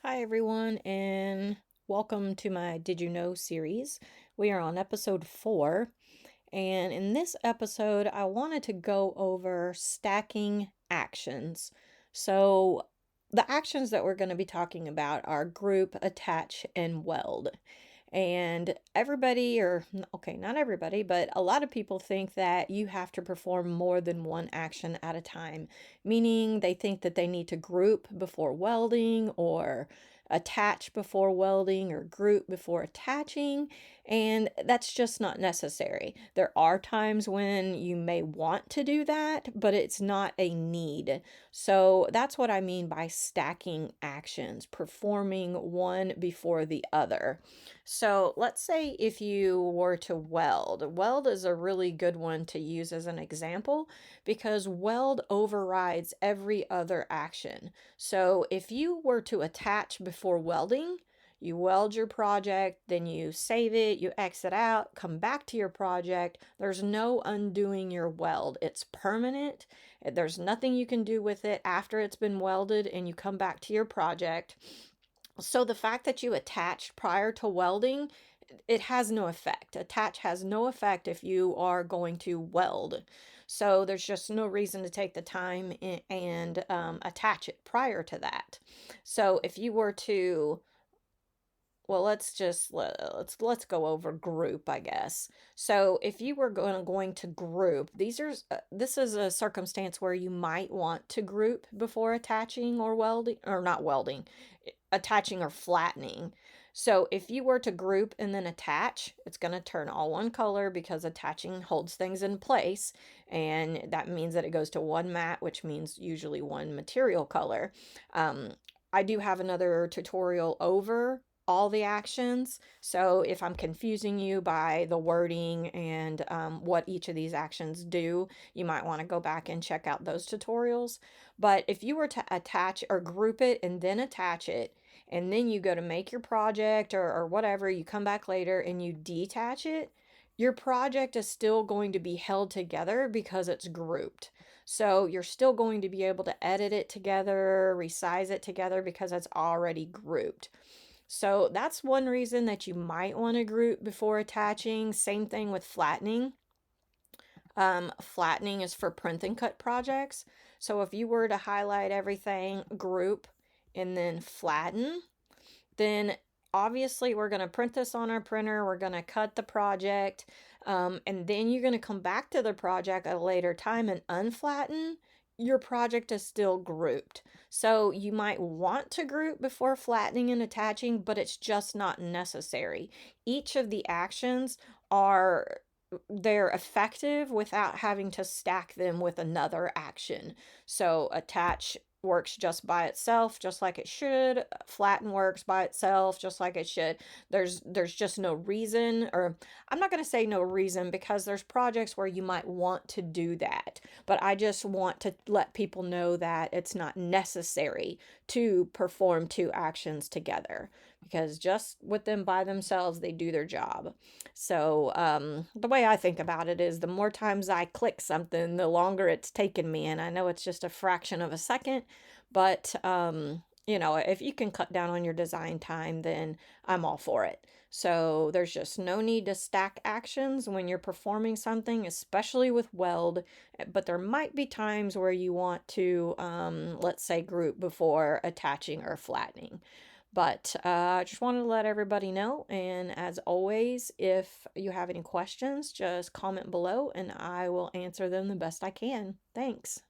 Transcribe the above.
Hi, everyone, and welcome to my Did You Know series. We are on episode 4, and in this episode, I wanted to go over stacking actions. So, the actions that we're going to be talking about are group, attach, and weld. And everybody, or okay, not everybody, but a lot of people think that you have to perform more than one action at a time, meaning they think that they need to group before welding or attach before welding or group before attaching, and that's just not necessary. There are times when you may want to do that, but it's not a need. So that's what I mean by stacking actions, performing one before the other. So let's say if you were to weld is a really good one to use as an example because weld overrides every other action. So if you were to attach before welding, you weld your project, then you save it, you exit out, come back to your project. There's no undoing your weld. It's permanent. There's nothing you can do with it after it's been welded and you come back to your project. So the fact that you attached prior to welding, it has no effect. Attach has no effect if you are going to weld. So there's just no reason to take the time and attach it prior to that. So if you were to, well, let's go over group, I guess. So if you were going to group, this is a circumstance where you might want to group before attaching or welding, or not welding, attaching or flattening. So if you were to group and then attach, it's going to turn all one color because attaching holds things in place, and that means that it goes to one mat, which means usually one material color. Um, I do have another tutorial over all the actions. So if I'm confusing you by the wording and what each of these actions do, you might want to go back and check out those tutorials. But if you were to attach or group it and then attach it, and then you go to make your project or whatever, you come back later and you detach it, your project is still going to be held together because it's grouped. So you're still going to be able to edit it together, resize it together because it's already grouped. So that's one reason that you might want to group before attaching. Same thing with flattening. Flattening is for print and cut projects. So if you were to highlight everything, group, and then flatten, then obviously we're going to print this on our printer. We're going to cut the project. And then you're going to come back to the project at a later time and unflatten. Your project is still grouped. So you might want to group before flattening and attaching, but it's just not necessary. Each of the actions are they're effective without having to stack them with another action. So attach works just by itself, just like it should. Flatten works by itself, just like it should. There's just no reason, or I'm not going to say no reason because there's projects where you might want to do that, but I just want to let people know that it's not necessary to perform two actions together because just with them by themselves, they do their job. So the way I think about it is the more times I click something, the longer it's taken me. And I know it's just a fraction of a second, but if you can cut down on your design time, then I'm all for it. So there's just no need to stack actions when you're performing something, especially with weld. But there might be times where you want to, let's say, group before attaching or flattening. But I just wanted to let everybody know. And as always, if you have any questions, just comment below and I will answer them the best I can. Thanks.